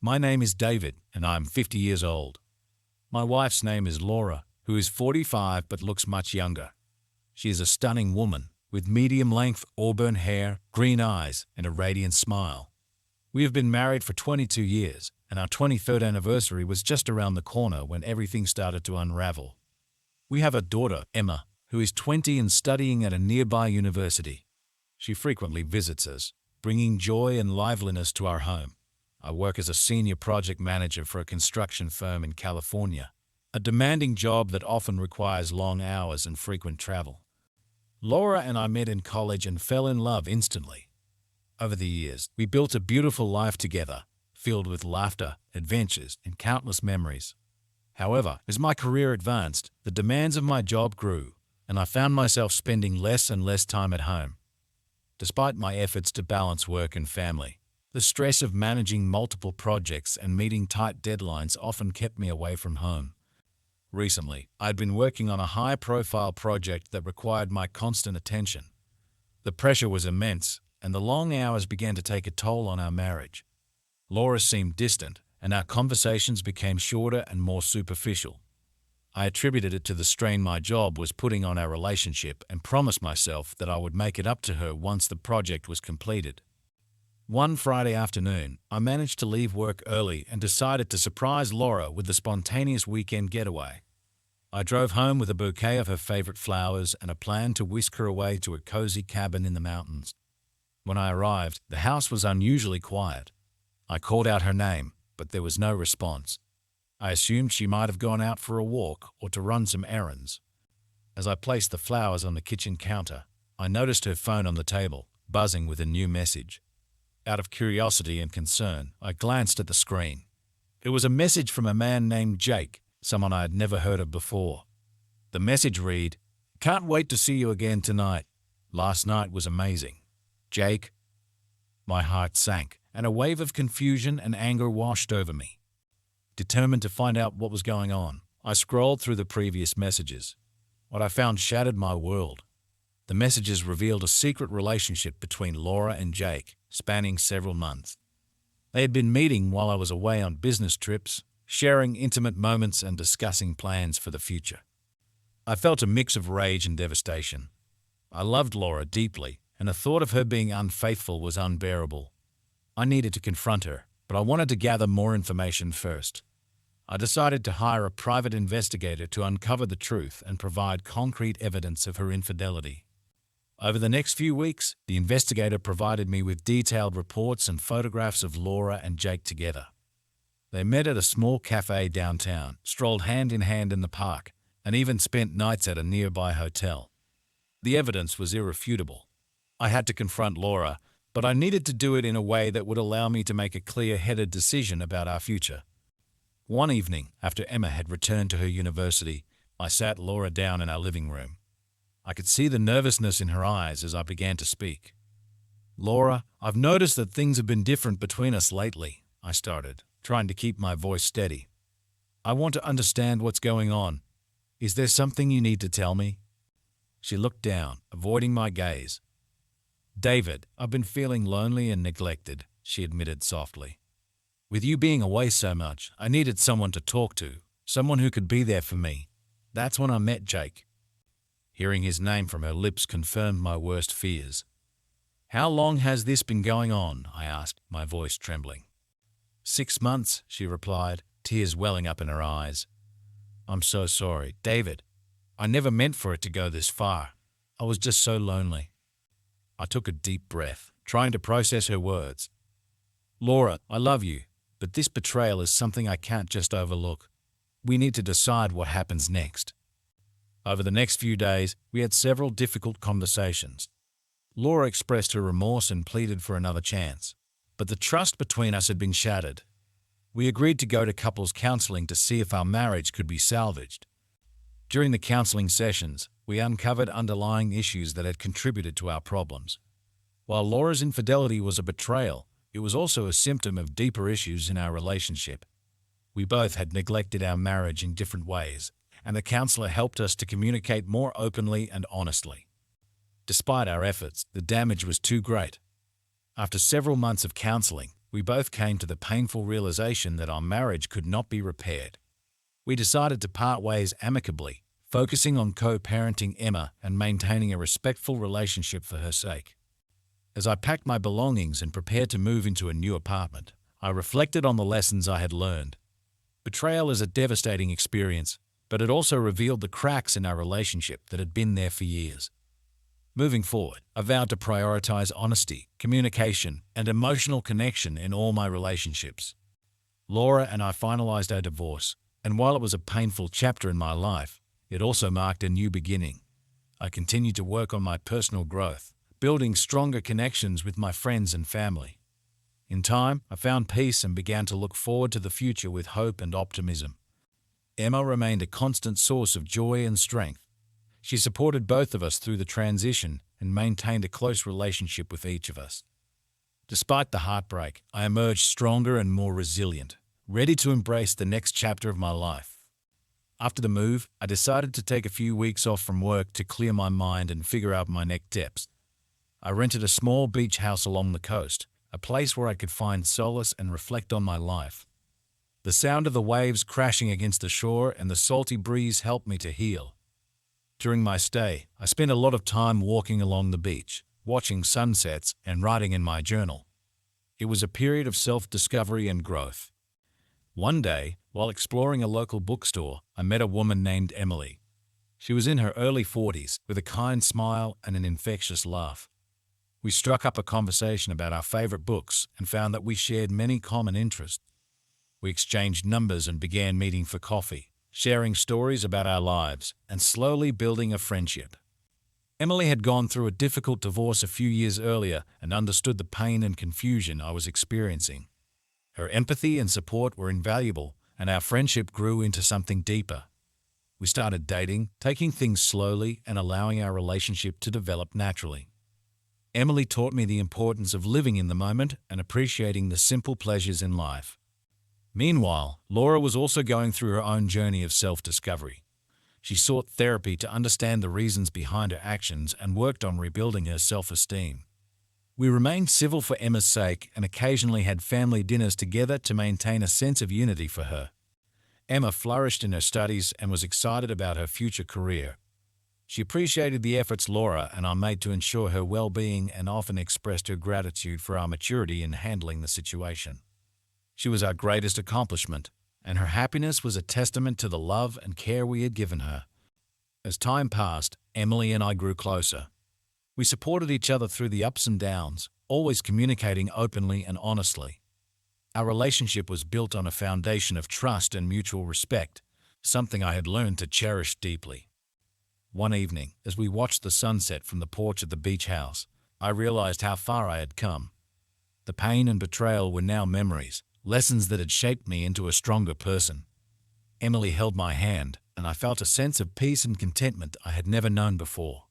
My name is David, and I'm 50 years old. My wife's name is Laura, who is 45 but looks much younger. She is a stunning woman, with medium-length auburn hair, green eyes, and a radiant smile. We have been married for 22 years, and our 23rd anniversary was just around the corner when everything started to unravel. We have a daughter, Emma, who is 20 and studying at a nearby university. She frequently visits us, bringing joy and liveliness to our home. I work as a senior project manager for a construction firm in California, a demanding job that often requires long hours and frequent travel. Laura and I met in college and fell in love instantly. Over the years, we built a beautiful life together, filled with laughter, adventures, and countless memories. However, as my career advanced, the demands of my job grew, and I found myself spending less and less time at home. Despite my efforts to balance work and family, the stress of managing multiple projects and meeting tight deadlines often kept me away from home. Recently, I'd been working on a high-profile project that required my constant attention. The pressure was immense, and the long hours began to take a toll on our marriage. Laura seemed distant, and our conversations became shorter and more superficial. I attributed it to the strain my job was putting on our relationship and promised myself that I would make it up to her once the project was completed. One Friday afternoon, I managed to leave work early and decided to surprise Laura with a spontaneous weekend getaway. I drove home with a bouquet of her favorite flowers and a plan to whisk her away to a cozy cabin in the mountains. When I arrived, the house was unusually quiet. I called out her name, but there was no response. I assumed she might have gone out for a walk or to run some errands. As I placed the flowers on the kitchen counter, I noticed her phone on the table, buzzing with a new message. Out of curiosity and concern, I glanced at the screen. It was a message from a man named Jake, someone I had never heard of before. The message read, "Can't wait to see you again tonight. Last night was amazing. Jake." My heart sank, and a wave of confusion and anger washed over me. Determined to find out what was going on, I scrolled through the previous messages. What I found shattered my world. The messages revealed a secret relationship between Laura and Jake, spanning several months. They had been meeting while I was away on business trips, sharing intimate moments and discussing plans for the future. I felt a mix of rage and devastation. I loved Laura deeply, and the thought of her being unfaithful was unbearable. I needed to confront her, but I wanted to gather more information first. I decided to hire a private investigator to uncover the truth and provide concrete evidence of her infidelity. Over the next few weeks, the investigator provided me with detailed reports and photographs of Laura and Jake together. They met at a small cafe downtown, strolled hand in hand in the park, and even spent nights at a nearby hotel. The evidence was irrefutable. I had to confront Laura, but I needed to do it in a way that would allow me to make a clear-headed decision about our future. One evening, after Emma had returned to her university, I sat Laura down in our living room. I could see the nervousness in her eyes as I began to speak. "Laura, I've noticed that things have been different between us lately," I started, trying to keep my voice steady. "I want to understand what's going on. Is there something you need to tell me?" She looked down, avoiding my gaze. "David, I've been feeling lonely and neglected," she admitted softly. "With you being away so much, I needed someone to talk to, someone who could be there for me. That's when I met Jake." Hearing his name from her lips confirmed my worst fears. "How long has this been going on?" I asked, my voice trembling. 6 months, she replied, tears welling up in her eyes. "I'm so sorry, David. I never meant for it to go this far. I was just so lonely." I took a deep breath, trying to process her words. "Laura, I love you, but this betrayal is something I can't just overlook. We need to decide what happens next." Over the next few days, we had several difficult conversations. Laura expressed her remorse and pleaded for another chance, but the trust between us had been shattered. We agreed to go to couples counseling to see if our marriage could be salvaged. During the counseling sessions, we uncovered underlying issues that had contributed to our problems. While Laura's infidelity was a betrayal, it was also a symptom of deeper issues in our relationship. We both had neglected our marriage in different ways, and the counselor helped us to communicate more openly and honestly. Despite our efforts, the damage was too great. After several months of counseling, we both came to the painful realization that our marriage could not be repaired. We decided to part ways amicably, focusing on co-parenting Emma and maintaining a respectful relationship for her sake. As I packed my belongings and prepared to move into a new apartment, I reflected on the lessons I had learned. Betrayal is a devastating experience, but it also revealed the cracks in our relationship that had been there for years. Moving forward, I vowed to prioritize honesty, communication, and emotional connection in all my relationships. Laura and I finalized our divorce, and while it was a painful chapter in my life, it also marked a new beginning. I continued to work on my personal growth, building stronger connections with my friends and family. In time, I found peace and began to look forward to the future with hope and optimism. Emma remained a constant source of joy and strength. She supported both of us through the transition and maintained a close relationship with each of us. Despite the heartbreak, I emerged stronger and more resilient, ready to embrace the next chapter of my life. After the move, I decided to take a few weeks off from work to clear my mind and figure out my next steps. I rented a small beach house along the coast, a place where I could find solace and reflect on my life. The sound of the waves crashing against the shore and the salty breeze helped me to heal. During my stay, I spent a lot of time walking along the beach, watching sunsets and writing in my journal. It was a period of self-discovery and growth. One day, while exploring a local bookstore, I met a woman named Emily. She was in her early 40s, with a kind smile and an infectious laugh. We struck up a conversation about our favorite books and found that we shared many common interests. We exchanged numbers and began meeting for coffee, sharing stories about our lives and slowly building a friendship. Emily had gone through a difficult divorce a few years earlier and understood the pain and confusion I was experiencing. Her empathy and support were invaluable, and our friendship grew into something deeper. We started dating, taking things slowly and allowing our relationship to develop naturally. Emily taught me the importance of living in the moment and appreciating the simple pleasures in life. Meanwhile, Laura was also going through her own journey of self-discovery. She sought therapy to understand the reasons behind her actions and worked on rebuilding her self-esteem. We remained civil for Emma's sake and occasionally had family dinners together to maintain a sense of unity for her. Emma flourished in her studies and was excited about her future career. She appreciated the efforts Laura and I made to ensure her well-being and often expressed her gratitude for our maturity in handling the situation. She was our greatest accomplishment, and her happiness was a testament to the love and care we had given her. As time passed, Emily and I grew closer. We supported each other through the ups and downs, always communicating openly and honestly. Our relationship was built on a foundation of trust and mutual respect, something I had learned to cherish deeply. One evening, as we watched the sunset from the porch of the beach house, I realized how far I had come. The pain and betrayal were now memories, lessons that had shaped me into a stronger person. Emily held my hand, and I felt a sense of peace and contentment I had never known before.